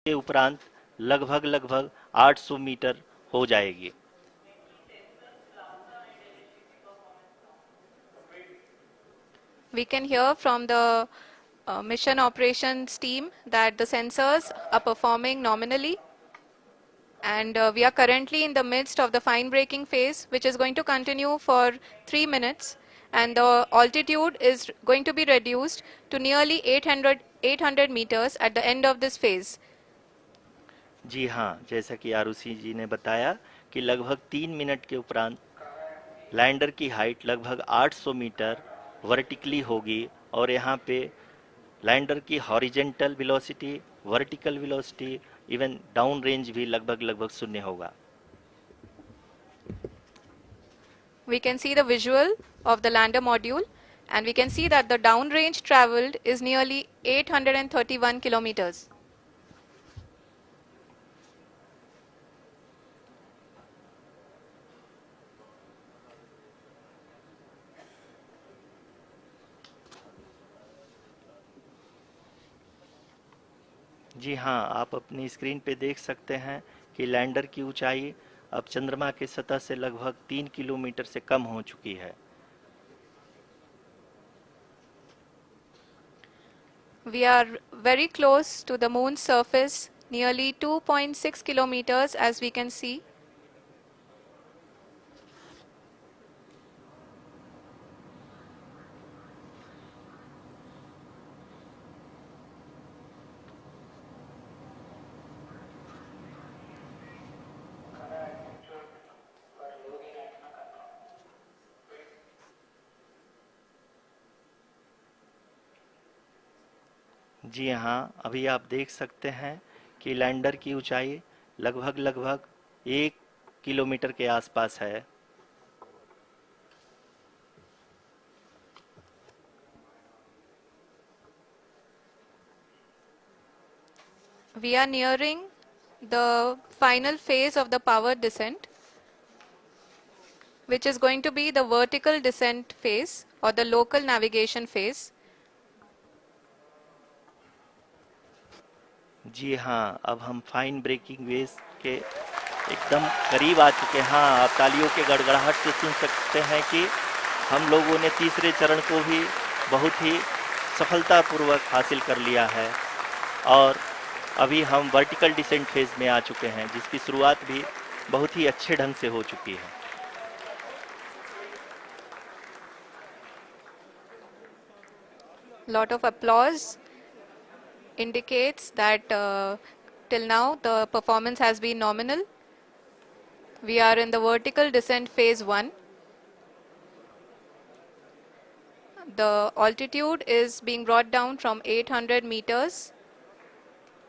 के उपरांत लगभग 800 मीटर हो जाएगी। We can hear from the mission operations team that the sensors are performing nominally, and we are currently in the midst of the fine braking phase, which is going to continue for 3 minutes, and the altitude is going to be reduced to nearly 800 meters at the end of this phase. जी हाँ, जैसा कि आरुषि जी ने बताया कि लगभग 3 minute के उपरांत lander की हाइट लगभग 800 मीटर वर्टिकली होगी और यहाँ पे लैंडर की horizontal velocity, vertical velocity, even down range भी लगभग शून्य होगा। We can see the visual of the lander module, and we can see that the downrange traveled is nearly 831 kilometers. जी हाँ, आप अपनी स्क्रीन पे देख सकते हैं कि लैंडर की ऊंचाई अब चंद्रमा की सतह से लगभग 3 किलोमीटर से कम हो चुकी है। We are very close to the moon's surface, nearly 2.6 kilometers as we can see. जी हाँ, अभी आप देख सकते हैं कि लैंडर की ऊंचाई लगभग 1 किलोमीटर के आसपास है। We are nearing the final phase of the power descent, which is going to be the vertical descent phase or the local navigation phase. जी हाँ, अब हम फाइन ब्रेकिंग वेव के एकदम करीब आ चुके हैं। हाँ, आप तालियों के गड़गड़ाहट से सुन सकते हैं कि हम लोगों ने तीसरे चरण को भी बहुत ही सफलतापूर्वक हासिल कर लिया है और अभी हम वर्टिकल डिसेंट फेज में आ चुके हैं, जिसकी शुरुआत भी बहुत ही अच्छे ढंग से हो चुकी है। Lot of applause indicates that till now the performance has been nominal. We are in the vertical descent phase 1. The altitude is being brought down from 800 meters,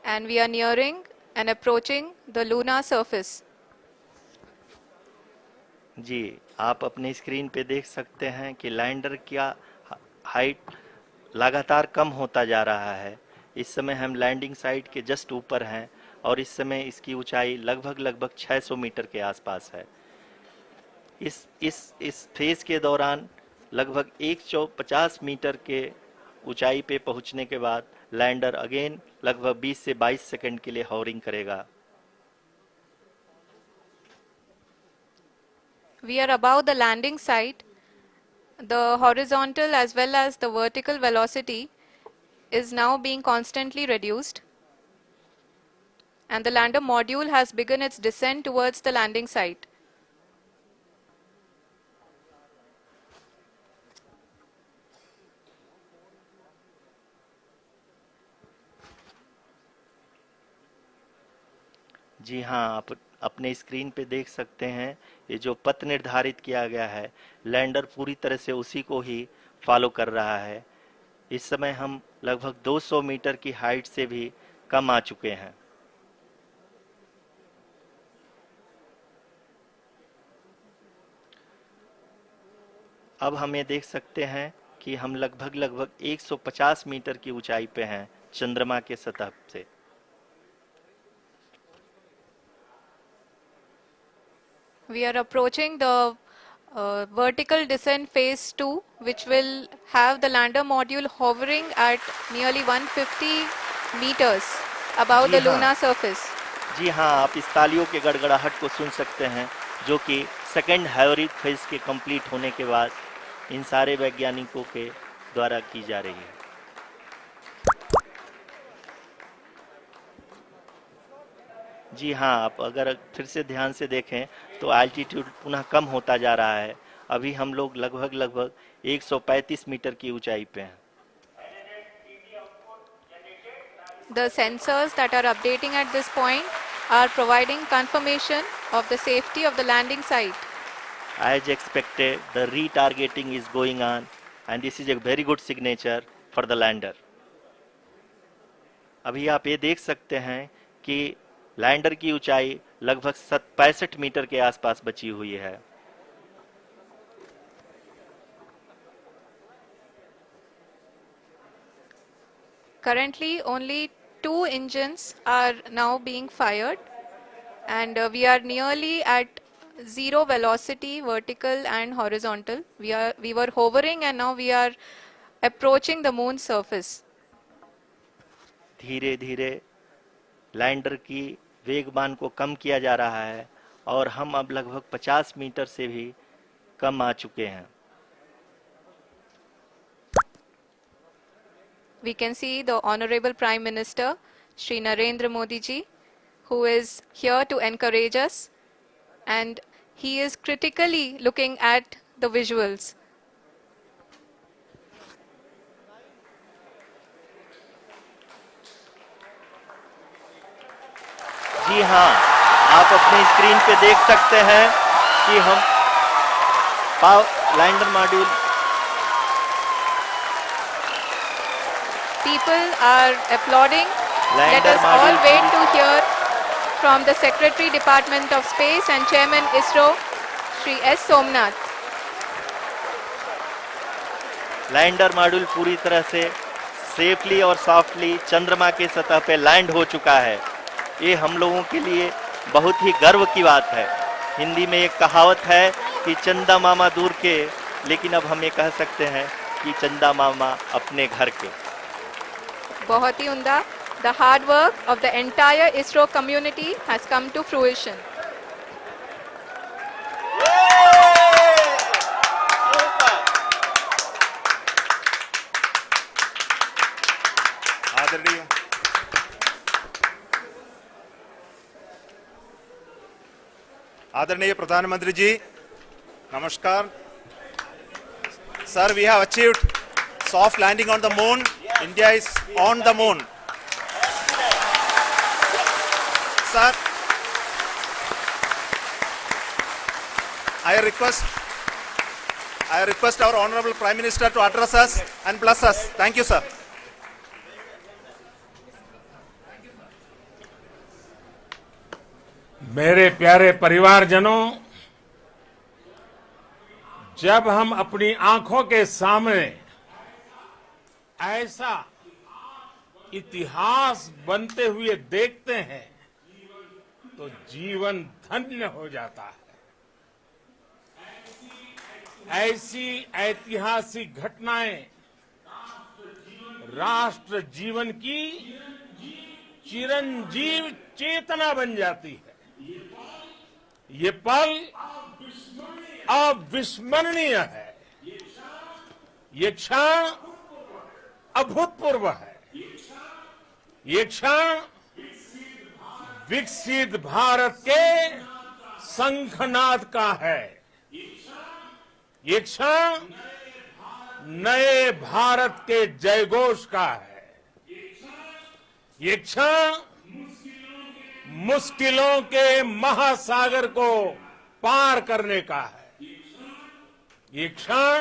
and we are nearing and approaching the lunar surface. जी, आप अपने screen पे देख सकते हैं कि lander का height लगातार कम होता जा रहा है। इस समय हम लैंडिंग साइट के जस्ट ऊपर हैं और इस समय इसकी ऊंचाई लगभग 600 मीटर के आसपास है। इस फेज के दौरान लगभग 150 मीटर के ऊंचाई पे पहुंचने के बाद लैंडर अगेन लगभग 20 से 22 सेकंड के लिए हॉवरिंग करेगा। We are above the landing site. The horizontal as well as the vertical velocity is now being constantly reduced, and the lander module has begun its descent towards the landing site. जी हाँ, आप अपने screen पे देख सकते हैं ये जो पथ निर्धारित किया गया है, लैंडर पूरी तरह से उसी को ही फॉलो कर रहा है। इस समय हम लगभग 200 मीटर की हाइट से भी कम आ चुके हैं। अब हम ये देख सकते हैं कि हम लगभग 150 मीटर की ऊंचाई पे हैं चंद्रमा के सतह से। We are approaching the vertical descent phase 2, which will have the lander module hovering at nearly 150 meters. above ji the हाँ। lunar surface. जी हाँ, आप इस तालियों के गड़गड़ाहट को सुन सकते हैं, जो कि सेकेंड हाइब्रिड फेज के कंप्लीट होने के बाद इन सारे वैज्ञानिकों के द्वारा की जा रही है। जी हाँ, आप अगर फिर से ध्यान से देखें तो एल्टीट्यूड पुनः कम होता जा रहा है। अभी हम लोग लगभग 135 मीटर की ऊंचाई पे हैं। The sensors that are updating at this point are providing confirmation of the safety of the landing site. As expected, the retargeting is going on, and this is a very good signature for the lander. अभी आप ये देख सकते हैं कि lander की ऊंचाई लगभग 65 मीटर के आसपास बची हुई है। Currently, only 2 engines are now being fired, and we are nearly at zero velocity, vertical and horizontal. We were hovering, and now we are approaching the moon's surface. धीरे धीरे लैंडर की वेगमान को कम किया जा रहा है और हम अब लगभग 50 मीटर से भी कम आ चुके हैं। We can see the Honorable Prime Minister, Shri Narendra Modi ji, who is here to encourage us, and he is critically looking at the visuals. जी हाँ, आप अपनी स्क्रीन पे देख सकते हैं कि हम lander module People are applauding. Let lander us all module wait to hear from the Secretary Department of Space and Chairman ISRO, Shri S. Somnath. Lander module पूरी तरह से सेफली और सॉफ्टली चंद्रमा के सतह पे लैंड हो चुका है। ये हम लोगों के लिए बहुत ही गर्व की बात है। हिंदी में एक कहावत है कि चंदा मामा दूर के, लेकिन अब हम ये कह सकते हैं कि चंदा मामा अपने घर के। बहुत ही उम्दा. The hard work of the entire ISRO community has come to fruition. आदरणीय आदरणीय प्रधानमंत्री जी, नमस्कार sir. We have achieved soft landing on the moon. India is on the moon. Sir, I request our Honorable Prime Minister to address us and bless us. Thank you, sir. मेरे प्यारे परिवारजनों, जब हम अपनी आंखों के सामने ऐसा इतिहास बनते हुए देखते हैं तो जीवन धन्य हो जाता है। ऐसी ऐतिहासिक घटनाएं राष्ट्र जीवन की चिरंजीव चेतना बन जाती है। ये पल अविस्मरणीय है। ये क्षण अभूतपूर्व है। ये क्षण विकसित भारत के शंखनाद का है। ये क्षण नए भारत के जयघोष का है। ये क्षण मुश्किलों के महासागर को पार करने का है। ये क्षण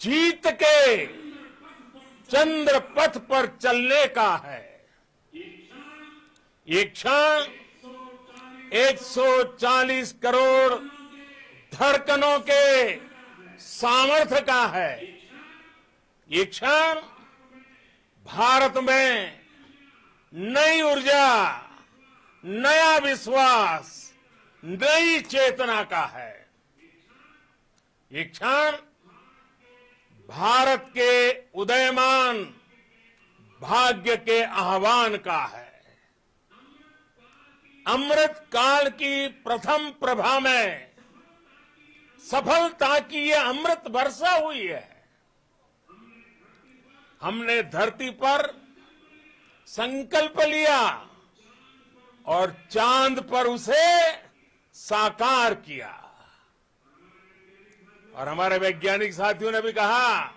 जीत के चंद्र पथ पर चलने का है। ये क्षण 140 करोड़ धड़कनों के सामर्थ्य का है। ये क्षण भारत में नई ऊर्जा, नया विश्वास, नई चेतना का है। ये क्षण भारत के उदयमान भाग्य के आह्वान का है। अमृत काल की प्रथम प्रभा में सफलता की ये अमृत वर्षा हुई है। हमने धरती पर संकल्प लिया और चांद पर उसे साकार किया। और हमारे वैज्ञानिक साथियों ने भी कहा,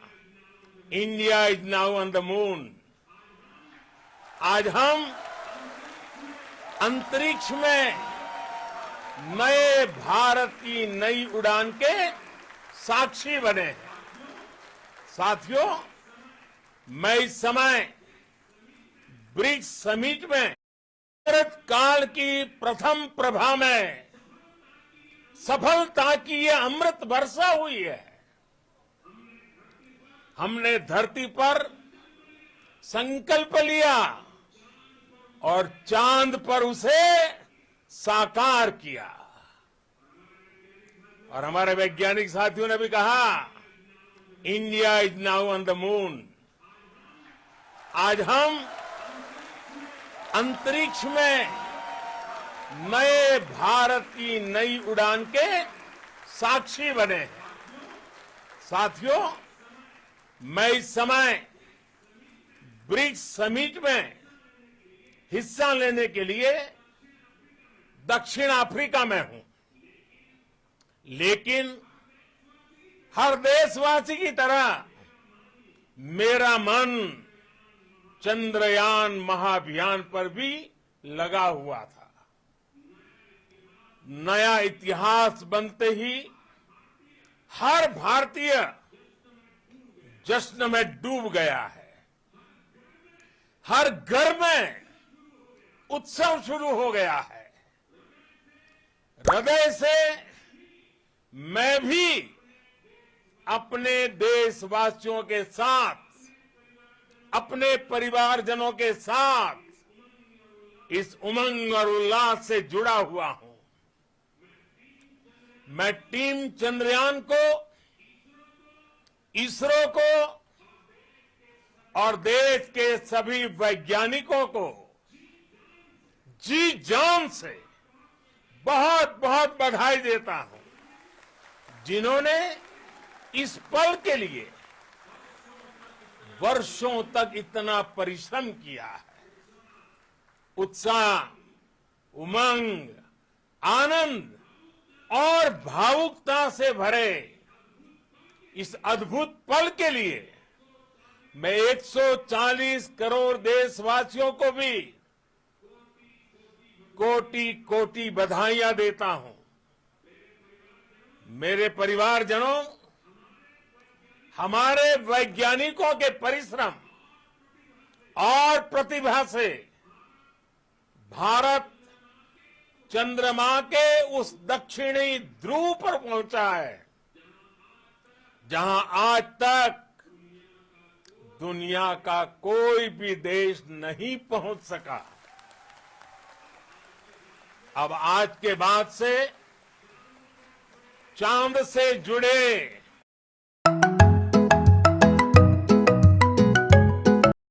India is now on the moon. आज हम अंतरिक्ष में नए भारत की नई उड़ान के साक्षी बने हैं। साथियों, मैं इस समय ब्रिक्स समिट में अमृत काल की प्रथम प्रभा में सफलता की ये अमृत वर्षा हुई है। हमने धरती पर संकल्प लिया और चांद पर उसे साकार किया। और हमारे वैज्ञानिक साथियों ने भी कहा, India is now on the moon. आज हम अंतरिक्ष में नए भारत की नई उड़ान के साक्षी बने हैं। साथियों, मैं इस समय ब्रिक्स समिट में हिस्सा लेने के लिए दक्षिण अफ्रीका में हूं, लेकिन हर देशवासी की तरह मेरा मन चंद्रयान महाअभियान पर भी लगा हुआ था। नया इतिहास बनते ही हर भारतीय जश्न में डूब गया है। हर घर में उत्सव शुरू हो गया है। हृदय से मैं भी अपने देशवासियों के साथ, अपने परिवारजनों के साथ इस उमंग और उल्लास से जुड़ा हुआ हूं। मैं टीम चंद्रयान को, इसरो को और देश के सभी वैज्ञानिकों को जी जान से बहुत बहुत बधाई देता हूं, जिन्होंने इस पल के लिए वर्षों तक इतना परिश्रम किया है। उत्साह, उमंग, आनंद और भावुकता से भरे इस अद्भुत पल के लिए मैं 140 करोड़ देशवासियों को भी कोटि कोटि बधाइयां देता हूं। मेरे परिवारजनों, हमारे वैज्ञानिकों के परिश्रम और प्रतिभा से भारत चंद्रमा के उस दक्षिणी ध्रुव पर पहुंचा है, जहां आज तक दुनिया का कोई भी देश नहीं पहुंच सका। अब आज के बाद से चांद से जुड़े